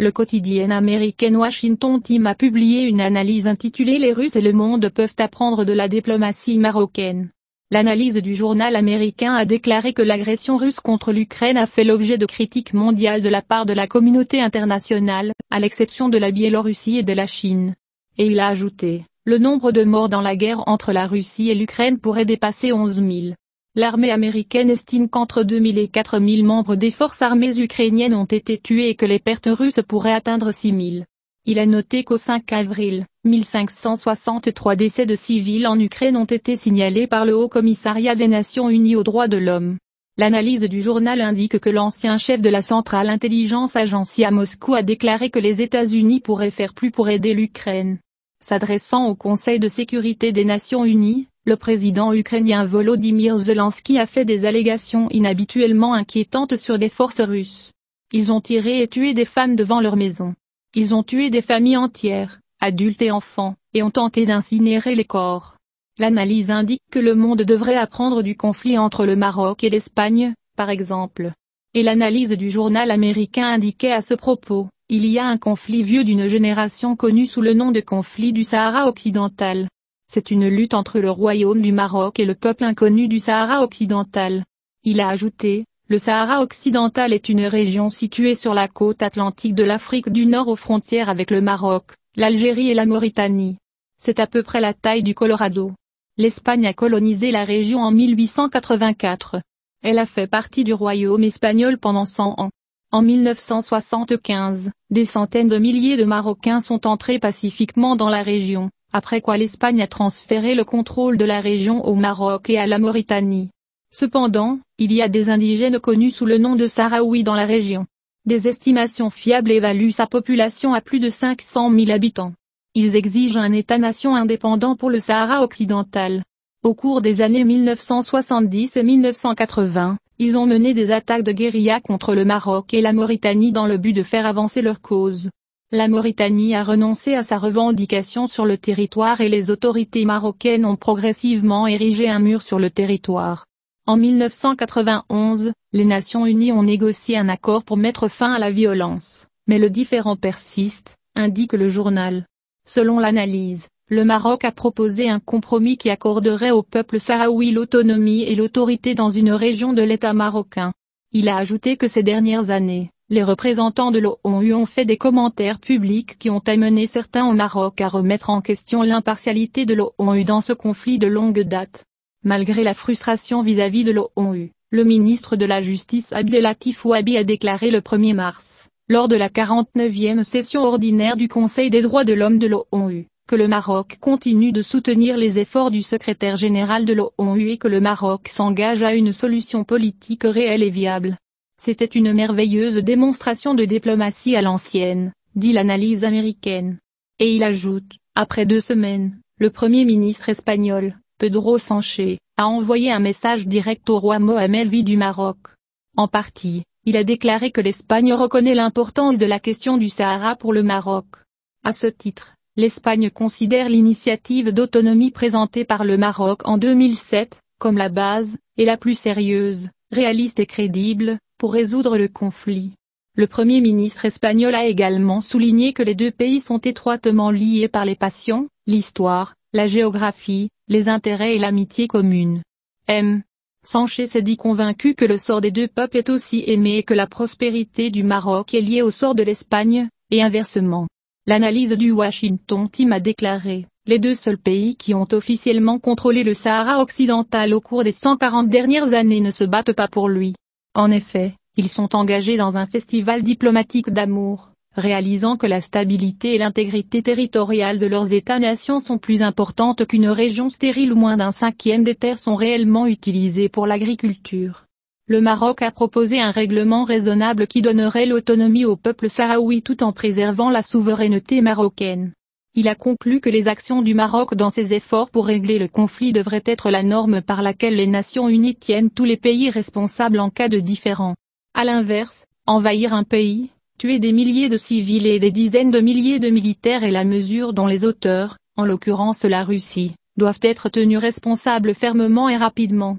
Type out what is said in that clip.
le quotidien américain Washington Times a publié une analyse intitulée « Les Russes et le monde peuvent apprendre de la diplomatie marocaine ». L'analyse du journal américain a déclaré que l'agression russe contre l'Ukraine a fait l'objet de critiques mondiales de la part de la communauté internationale, à l'exception de la Biélorussie et de la Chine. Et il a ajouté, le nombre de morts dans la guerre entre la Russie et l'Ukraine pourrait dépasser 11 000. L'armée américaine estime qu'entre 2 000 et 4 000 membres des forces armées ukrainiennes ont été tués et que les pertes russes pourraient atteindre 6 000. Il a noté qu'au 5 avril, 1563 décès de civils en Ukraine ont été signalés par le Haut Commissariat des Nations Unies aux droits de l'homme. L'analyse du journal indique que l'ancien chef de la Centrale Intelligence Agency à Moscou a déclaré que les États-Unis pourraient faire plus pour aider l'Ukraine. S'adressant au Conseil de sécurité des Nations Unies, le président ukrainien Volodymyr Zelensky a fait des allégations inhabituellement inquiétantes sur des forces russes. Ils ont tiré et tué des femmes devant leur maison. Ils ont tué des familles entières, adultes et enfants, et ont tenté d'incinérer les corps. L'analyse indique que le monde devrait apprendre du conflit entre le Maroc et l'Espagne, par exemple. Et l'analyse du journal américain indiquait à ce propos, il y a un conflit vieux d'une génération connu sous le nom de conflit du Sahara occidental. C'est une lutte entre le royaume du Maroc et le peuple inconnu du Sahara occidental. Il a ajouté, le Sahara occidental est une région située sur la côte atlantique de l'Afrique du Nord aux frontières avec le Maroc, l'Algérie et la Mauritanie. C'est à peu près la taille du Colorado. L'Espagne a colonisé la région en 1884. Elle a fait partie du royaume espagnol pendant 100 ans. En 1975, des centaines de milliers de Marocains sont entrés pacifiquement dans la région, après quoi l'Espagne a transféré le contrôle de la région au Maroc et à la Mauritanie. Cependant, il y a des indigènes connus sous le nom de Sahraouis dans la région. Des estimations fiables évaluent sa population à plus de 500 000 habitants. Ils exigent un État-nation indépendant pour le Sahara occidental. Au cours des années 1970 et 1980, ils ont mené des attaques de guérilla contre le Maroc et la Mauritanie dans le but de faire avancer leur cause. La Mauritanie a renoncé à sa revendication sur le territoire et les autorités marocaines ont progressivement érigé un mur sur le territoire. En 1991, les Nations Unies ont négocié un accord pour mettre fin à la violence, mais le différend persiste, indique le journal. Selon l'analyse, le Maroc a proposé un compromis qui accorderait au peuple sahraoui l'autonomie et l'autorité dans une région de l'État marocain. Il a ajouté que ces dernières années, les représentants de l'ONU ont fait des commentaires publics qui ont amené certains au Maroc à remettre en question l'impartialité de l'ONU dans ce conflit de longue date. Malgré la frustration vis-à-vis de l'ONU, le ministre de la Justice Abdelatif Ouabi a déclaré le 1er mars, lors de la 49e session ordinaire du Conseil des droits de l'homme de l'ONU, que le Maroc continue de soutenir les efforts du secrétaire général de l'ONU et que le Maroc s'engage à une solution politique réelle et viable. C'était une merveilleuse démonstration de diplomatie à l'ancienne, dit l'analyse américaine. Et il ajoute, après 2 semaines, le Premier ministre espagnol, Pedro Sánchez, a envoyé un message direct au roi Mohammed V du Maroc. En partie, il a déclaré que l'Espagne reconnaît l'importance de la question du Sahara pour le Maroc. À ce titre, l'Espagne considère l'initiative d'autonomie présentée par le Maroc en 2007, comme la base, et la plus sérieuse, réaliste et crédible, pour résoudre le conflit. Le Premier ministre espagnol a également souligné que les deux pays sont étroitement liés par les passions, l'histoire, la géographie, les intérêts et l'amitié commune. Sánchez s'est dit convaincu que le sort des deux peuples est aussi aimé et que la prospérité du Maroc est liée au sort de l'Espagne, et inversement. L'analyse du Washington Times a déclaré, les deux seuls pays qui ont officiellement contrôlé le Sahara occidental au cours des 140 dernières années ne se battent pas pour lui. En effet, ils sont engagés dans un festival diplomatique d'amour, réalisant que la stabilité et l'intégrité territoriale de leurs États-nations sont plus importantes qu'une région stérile où moins d'1/5 des terres sont réellement utilisées pour l'agriculture. Le Maroc a proposé un règlement raisonnable qui donnerait l'autonomie au peuple sahraoui tout en préservant la souveraineté marocaine. Il a conclu que les actions du Maroc dans ses efforts pour régler le conflit devraient être la norme par laquelle les Nations Unies tiennent tous les pays responsables en cas de différend. À l'inverse, envahir un pays, tuer des milliers de civils et des dizaines de milliers de militaires est la mesure dont les auteurs, en l'occurrence la Russie, doivent être tenus responsables fermement et rapidement.